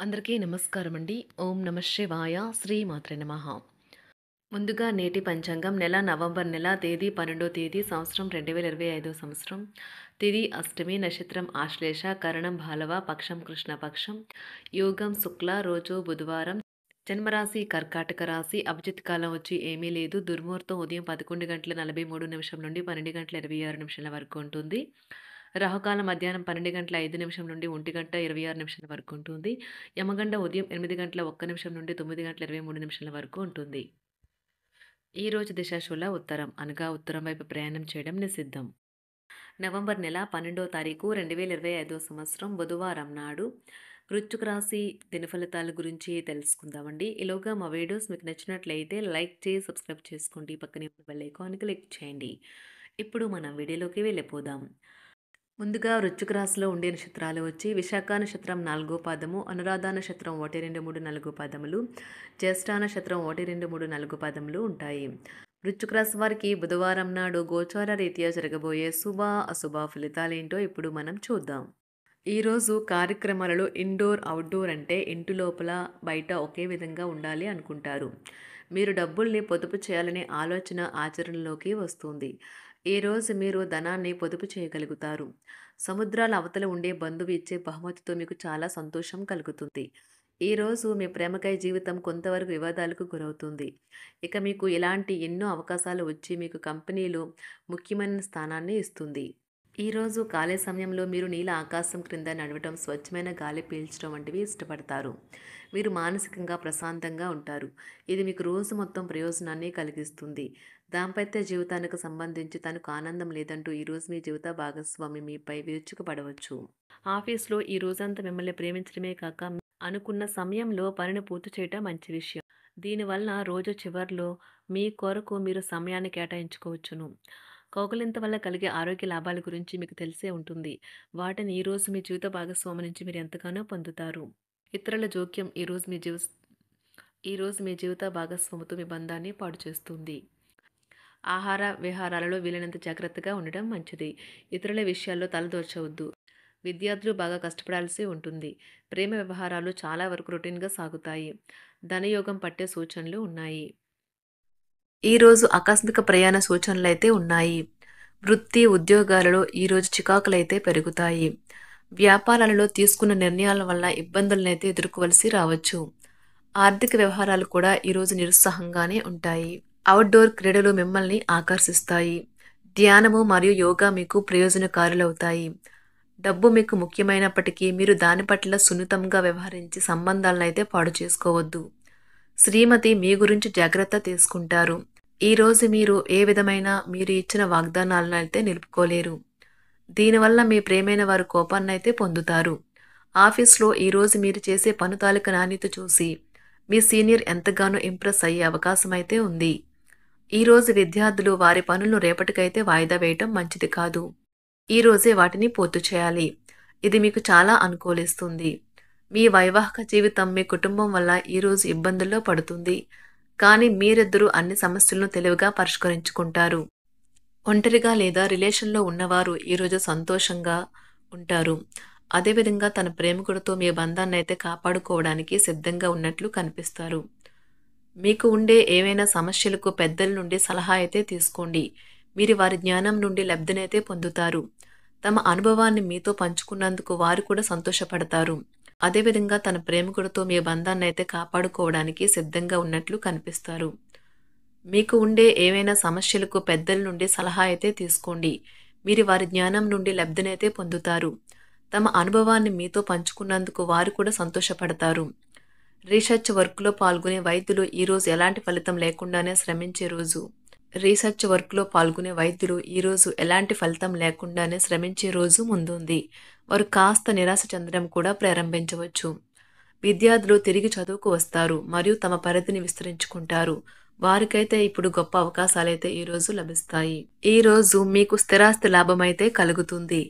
అందరికీ నమస్కారమండి. ఓం నమః శివాయ. శ్రీమాత్రే నమః. ముందుగా నేటి పంచాంగం నెల నవంబర్ నెల తేదీ 12వ తేదీ సంవత్సరం 2025 సంవత్సరం. తిథి అష్టమి, నక్షత్రం ఆశ్లేష, కరణం భాలవ, పక్షం కృష్ణపక్షం, యోగం శుక్ల, రోజు బుధవారం. జన్మరాశి కర్కాటక రాశి. అభిజిత్ కాలం వచ్చి ఏమీ లేదు. దుర్ముహూర్తం ఉదయం 11:43 నుండి 12:26 వరకు ఉంటుంది. రాహుకాలం మధ్యాహ్నం 12:05 నుండి 1:26 వరకు ఉంటుంది. యమగండ ఉదయం 8:01 నుండి 9:23 వరకు ఉంటుంది. ఈ రోజు దిశాశూల ఉత్తరం అనగా ఉత్తరం వైపు ప్రయాణం చేయడం నిషిద్ధం. నవంబర్ నెల 12వ తారీఖు 2025 సంవత్సరం బుధవారం నాడు వృశ్చిక రాశి దినఫలితాల గురించి తెలుసుకుందామండి. ఈలోగా మా వీడియోస్ మీకు నచ్చినట్లయితే లైక్ చేసి సబ్స్క్రైబ్ చేసుకోండి. పక్కనే ఉన్న బెల్ ఐకాన్ క్లిక్ చేయండి. ఇప్పుడు మనం వీడియోలోకి వెళ్ళిపోదాం. ముందుగా వృశ్చిక రాశిలో ఉండే నక్షత్రాలు వచ్చి విశాఖ నక్షత్రం 4వ పాదము, అనురాధ నక్షత్రం 1, 2, 3, 4 పాదములు, జ్యేష్ఠ నక్షత్రం 1, 2, 3, 4 పాదములు ఉంటాయి. వృశ్చిక రాశి వారికి బుధవారం నాడు గోచార రీత్యా జరగబోయే శుభ అశుభ ఫలితాలేంటో ఇప్పుడు మనం చూద్దాం. ఈరోజు కార్యక్రమాలలో ఇండోర్ అవుట్డోర్ అంటే ఇంటి లోపల బయట ఒకే విధంగా ఉండాలి అనుకుంటారు. మీరు డబ్బుల్ని పొదుపు చేయాలనే ఆలోచన ఆచరణలోకి వస్తుంది. ఈరోజు మీరు ధనాన్ని పొదుపు చేయగలుగుతారు. సముద్రాల అవతల ఉండే బంధువు ఇచ్చే బహుమతితో మీకు చాలా సంతోషం కలుగుతుంది. ఈరోజు మీ ప్రేమకై జీవితం కొంతవరకు వివాదాలకు గురవుతుంది. ఇక మీకు ఇలాంటి ఎన్నో అవకాశాలు వచ్చి మీకు కంపెనీలో ముఖ్యమైన స్థానాన్ని ఇస్తుంది. ఈరోజు ఖాళీ సమయంలో మీరు నీల ఆకాశం క్రింద నడవటం, స్వచ్ఛమైన గాలి పీల్చడం వంటివి ఇష్టపడతారు. మీరు మానసికంగా ప్రశాంతంగా ఉంటారు. ఇది మీకు రోజు మొత్తం ప్రయోజనాన్ని కలిగిస్తుంది. దాంపత్య జీవితానికి సంబంధించి తనకు ఆనందం లేదంటూ ఈరోజు మీ జీవిత భాగస్వామి మీపై విరుచుకుపడవచ్చు. ఆఫీస్లో ఈ రోజంతా మిమ్మల్ని ప్రేమించడమే కాక అనుకున్న సమయంలో పనిని పూర్తి చేయటం మంచి విషయం. దీనివల్ల రోజు చివరిలో మీ కొరకు మీరు సమయాన్ని కేటాయించుకోవచ్చును. కౌగిలింత వల్ల కలిగే ఆరోగ్య లాభాల గురించి మీకు తెలిసే ఉంటుంది. వాటిని ఈరోజు మీ జీవిత భాగస్వామి నుంచి మీరు ఎంతగానో పొందుతారు. ఇతరుల జోక్యం ఈరోజు మీ జీవిత భాగస్వామితో మీ బంధాన్ని పాడు చేస్తుంది. ఆహార విహారాలలో వీలైనంత జాగ్రత్తగా ఉండడం మంచిది. ఇతరుల విషయాల్లో తలదూర్చవద్దు. విద్యార్థులు బాగా కష్టపడాల్సి ఉంటుంది. ప్రేమ వ్యవహారాలు చాలా వరకు రొటీన్గా సాగుతాయి. ధనయోగం పట్టే సూచనలు ఉన్నాయి. ఈరోజు ఆకస్మిక ప్రయాణ సూచనలైతే ఉన్నాయి. వృత్తి ఉద్యోగాలలో ఈరోజు చికాకులైతే పెరుగుతాయి. వ్యాపారాలలో తీసుకున్న నిర్ణయాల వల్ల ఇబ్బందులనైతే ఎదుర్కోవలసి రావచ్చు. ఆర్థిక వ్యవహారాలు కూడా ఈరోజు నిరుత్సాహంగానే ఉంటాయి. అవుట్డోర్ క్రీడలు మిమ్మల్ని ఆకర్షిస్తాయి. ధ్యానము మరియు యోగా మీకు ప్రయోజనకారులవుతాయి. డబ్బు మీకు ముఖ్యమైనప్పటికీ మీరు దాని పట్ల సున్నితంగా వ్యవహరించి సంబంధాలనైతే పాడు చేసుకోవద్దు. శ్రీమతి మీ గురించి జాగ్రత్త తీసుకుంటారు. ఈరోజు మీరు ఏ విధమైన మీరు ఇచ్చిన వాగ్దానాలను అయితే నిలుపుకోలేరు. దీనివల్ల మీ ప్రేమైన వారు కోపాన్నైతే పొందుతారు. ఆఫీస్లో ఈరోజు మీరు చేసే పను తాలూకు నాణ్యత చూసి మీ సీనియర్ ఎంతగానో ఇంప్రెస్ అయ్యే అవకాశం అయితే ఉంది. ఈరోజు విద్యార్థులు వారి పనులను రేపటికైతే వాయిదా వేయటం మంచిది కాదు. ఈరోజే వాటిని పూర్తి చేయాలి. ఇది మీకు చాలా అనుకూలిస్తుంది. మీ వైవాహిక జీవితం మీ కుటుంబం వల్ల ఈరోజు ఇబ్బందుల్లో పడుతుంది. కానీ మీరిద్దరూ అన్ని సమస్యలను తెలివిగా పరిష్కరించుకుంటారు. ఒంటరిగా లేదా రిలేషన్లో ఉన్నవారు ఈరోజు సంతోషంగా ఉంటారు. అదేవిధంగా తన ప్రేమికుడితో మీ బంధాన్ని అయితే కాపాడుకోవడానికి సిద్ధంగా ఉన్నట్లు కనిపిస్తారు. మీకు ఉండే ఏవైనా సమస్యలకు పెద్దల నుండి సలహా అయితే తీసుకోండి. మీరు వారి జ్ఞానం నుండి లబ్ధినైతే పొందుతారు. తమ అనుభవాన్ని మీతో పంచుకున్నందుకు వారు కూడా సంతోషపడతారు. అదేవిధంగా తన ప్రేమికుడితో మీ బంధాన్ని అయితే కాపాడుకోవడానికి సిద్ధంగా ఉన్నట్లు కనిపిస్తారు. మీకు ఉండే ఏవైనా సమస్యలకు పెద్దల నుండి సలహా అయితే తీసుకోండి. మీరు వారి జ్ఞానం నుండి లబ్ధినైతే పొందుతారు. తమ అనుభవాన్ని మీతో పంచుకున్నందుకు వారు కూడా సంతోషపడతారు. రీసెర్చ్ వర్క్లో పాల్గొనే వైద్యులు ఈరోజు ఎలాంటి ఫలితం లేకుండానే శ్రమించే రోజు. ఈరోజు ఎలాంటి ఫలితం లేకుండానే శ్రమించే రోజు ముందుంది. వారు కాస్త నిరాశ చెందడం కూడా ప్రారంభించవచ్చు. విద్యార్థులు తిరిగి చదువుకు వస్తారు మరియు తమ పరిధిని విస్తరించుకుంటారు. వారికైతే ఇప్పుడు గొప్ప అవకాశాలైతే ఈరోజు లభిస్తాయి. ఈరోజు మీకు స్థిరాస్తి లాభమైతే కలుగుతుంది.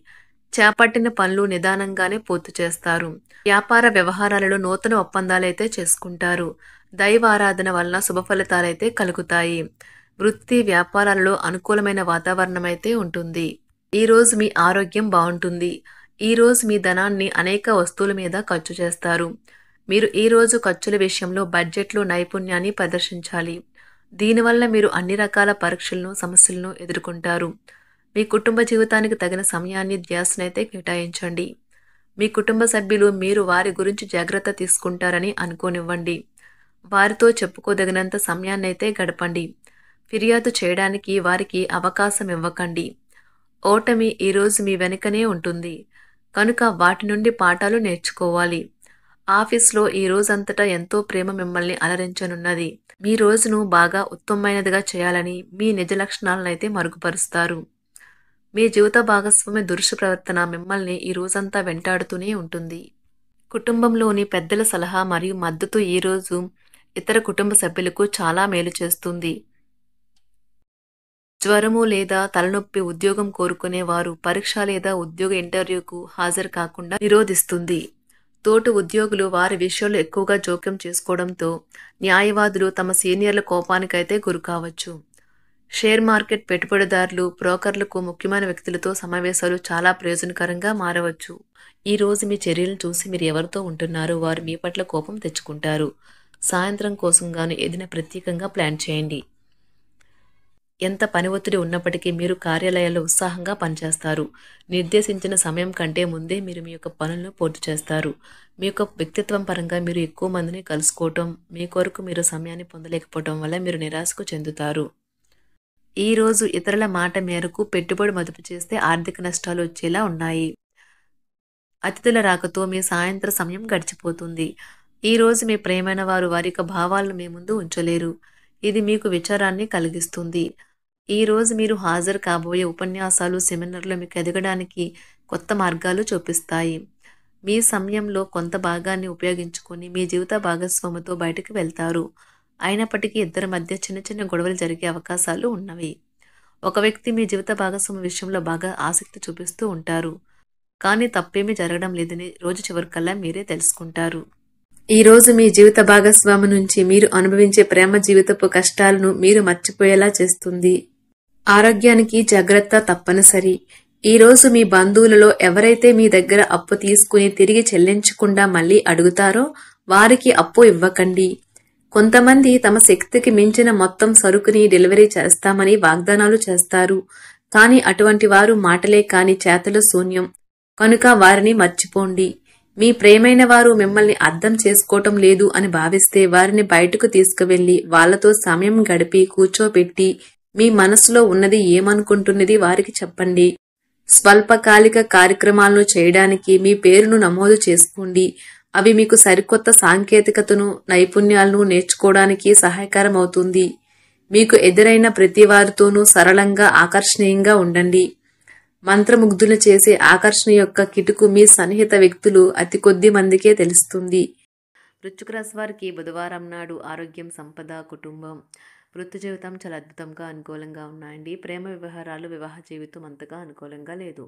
చేపట్టిన పనులు నిదానంగానే పూర్తి చేస్తారు. వ్యాపార వ్యవహారాలలో నూతన ఒప్పందాలైతే చేసుకుంటారు. దైవారాధన వలన శుభ ఫలితాలైతే కలుగుతాయి. వృత్తి వ్యాపారాలలో అనుకూలమైన వాతావరణం అయితే ఉంటుంది. ఈరోజు మీ ఆరోగ్యం బాగుంటుంది. ఈరోజు మీ ధనాన్ని అనేక వస్తువుల మీద ఖర్చు చేస్తారు. మీరు ఈరోజు ఖర్చుల విషయంలో బడ్జెట్లో నైపుణ్యాన్ని ప్రదర్శించాలి. దీనివల్ల మీరు అన్ని రకాల పరీక్షలను, సమస్యలను ఎదుర్కొంటారు. మీ కుటుంబ జీవితానికి తగిన సమయాన్ని, ధ్యాసనైతే కేటాయించండి. మీ కుటుంబ సభ్యులు మీరు వారి గురించి జాగ్రత్త తీసుకుంటారని అనుకోనివ్వండి. వారితో చెప్పుకోదగినంత సమయాన్నైతే గడపండి. ఫిర్యాదు చేయడానికి వారికి అవకాశం ఇవ్వకండి. ఓటమి ఈరోజు మీ వెనుకనే ఉంటుంది. కనుక వాటి నుండి పాఠాలు నేర్చుకోవాలి. ఆఫీస్‌లో ఈ రోజంతటా ఎంతో ప్రేమ మిమ్మల్ని అలరించనున్నది. మీ రోజును బాగా ఉత్తమమైనదిగా చేయాలని మీ నిజ లక్షణాలనైతే మరుగుపరుస్తారు. మీ జీవిత భాగస్వామి దురుసు ప్రవర్తన మిమ్మల్ని ఈ రోజంతా వెంటాడుతూనే ఉంటుంది. కుటుంబంలోని పెద్దల సలహా మరియు మద్దతు ఈరోజు ఇతర కుటుంబ సభ్యులకు చాలా మేలు చేస్తుంది. జ్వరము లేదా తలనొప్పి ఉద్యోగం కోరుకునేవారు పరీక్ష లేదా ఉద్యోగ ఇంటర్వ్యూకు హాజరు కాకుండా నిరోధిస్తుంది. తోటి ఉద్యోగులు వారి విషయంలో ఎక్కువగా జోక్యం చేసుకోవడంతో న్యాయవాదులు తమ సీనియర్ల కోపానికైతే గురికావచ్చు. షేర్ మార్కెట్ పెట్టుబడిదారులు, బ్రోకర్లకు ముఖ్యమైన వ్యక్తులతో సమావేశాలు చాలా ప్రయోజనకరంగా మారవచ్చు. ఈ రోజు మీ చర్యలను చూసి మీరు ఎవరితో ఉంటున్నారో వారు మీ పట్ల కోపం తెచ్చుకుంటారు. సాయంత్రం కోసం గాను ఏదైనా ప్రత్యేకంగా ప్లాన్ చేయండి. ఎంత పని ఒత్తిడి ఉన్నప్పటికీ మీరు కార్యాలయాల్లో ఉత్సాహంగా పనిచేస్తారు. నిర్దేశించిన సమయం కంటే ముందే మీరు మీ యొక్క పనులను పూర్తి చేస్తారు. మీ యొక్క వ్యక్తిత్వం పరంగా మీరు ఎక్కువ మందిని కలుసుకోవటం, మీ కొరకు మీరు సమయాన్ని పొందలేకపోవటం వల్ల మీరు నిరాశకు చెందుతారు. ఈ రోజు ఇతరుల మాట మేరకు పెట్టుబడి మదుపు చేస్తే ఆర్థిక నష్టాలు వచ్చేలా ఉన్నాయి. అతిథుల రాకతో మీ సాయంత్ర సమయం గడిచిపోతుంది. ఈ రోజు మీ ప్రియమైన వారు వారి యొక్క భావాలను మీ ముందు ఉంచలేరు. ఇది మీకు విచారాన్ని కలిగిస్తుంది. ఈ రోజు మీరు హాజరు కాబోయే ఉపన్యాసాలు, సెమినార్లు మీకు ఎదగడానికి కొత్త మార్గాలు చూపిస్తాయి. మీ సమయంలో కొంత భాగాన్ని ఉపయోగించుకొని మీ జీవిత భాగస్వామితో బయటకు వెళ్తారు. అయినప్పటికీ ఇద్దరి మధ్య చిన్న చిన్న గొడవలు జరిగే అవకాశాలు ఉన్నవి. ఒక వ్యక్తి మీ జీవిత భాగస్వామి విషయంలో బాగా ఆసక్తి చూపిస్తూ ఉంటారు. కానీ తప్పేమీ జరగడం లేదని రోజు చివరికల్లా మీరే తెలుసుకుంటారు. ఈ రోజు మీ జీవిత భాగస్వామి నుంచి మీరు అనుభవించే ప్రేమ జీవితపు కష్టాలను మీరు మర్చిపోయేలా చేస్తుంది. ఆరోగ్యానికి జాగ్రత్త తప్పనిసరి. ఈ రోజు మీ బంధువులలో ఎవరైతే మీ దగ్గర అప్పు తీసుకుని తిరిగి చెల్లించకుండా మళ్ళీ అడుగుతారో వారికి అప్పు ఇవ్వకండి. కొంతమంది తమ శక్తికి మించిన మొత్తం సరుకుని డెలివరీ చేస్తామని వాగ్దానాలు చేస్తారు. కానీ అటువంటి వారు మాటలే కాని చేతలు శూన్యం. కనుక వారిని మర్చిపోండి. మీ ప్రియమైన వారు మిమ్మల్ని అర్థం చేసుకోవటం లేదు అని భావిస్తే వారిని బయటకు తీసుకువెళ్లి వాళ్లతో సమయం గడిపి కూర్చోబెట్టి మీ మనసులో ఉన్నది ఏమనుకుంటున్నది వారికి చెప్పండి. స్వల్పకాలిక కార్యక్రమాలను చేయడానికి మీ పేరును నమోదు చేసుకోండి. అవి మీకు సరికొత్త సాంకేతికతను, నైపుణ్యాలను నేర్చుకోవడానికి సహాయకరమవుతుంది. మీకు ఎదురైన ప్రతి వారితోనూ సరళంగా, ఆకర్షణీయంగా ఉండండి. మంత్రముగ్ధులు చేసే ఆకర్షణ యొక్క కిటుకు మీ సన్నిహిత వ్యక్తులు అతి కొద్ది మందికే తెలుస్తుంది. వృశ్చిక రాశి వారికి బుధవారం నాడు ఆరోగ్యం, సంపద, కుటుంబం, వృత్తి జీవితం చాలా అద్భుతంగా అనుకూలంగా ఉన్నాయండి. ప్రేమ వ్యవహారాలు, వివాహ జీవితం అంతగా అనుకూలంగా లేదు.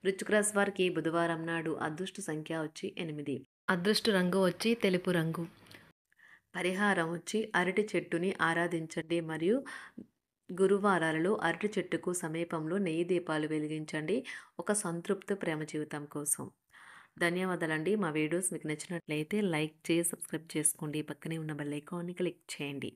వృశ్చిక రాశి వారికి బుధవారం నాడు అదృష్ట సంఖ్య వచ్చి 8. అదృష్ట రంగు వచ్చి తెలుపు రంగు. పరిహారం వచ్చి అరటి చెట్టుని ఆరాధించండి మరియు గురువారాలలో అరటి చెట్టుకు సమీపంలో నెయ్యి దీపాలు వెలిగించండి ఒక సంతృప్త ప్రేమ జీవితం కోసం. ధన్యవాదాలండి. మా వీడియోస్ మీకు నచ్చినట్లయితే లైక్ చేసి సబ్స్క్రైబ్ చేసుకోండి. పక్కనే ఉన్న బెల్ ఐకాన్ని క్లిక్ చేయండి.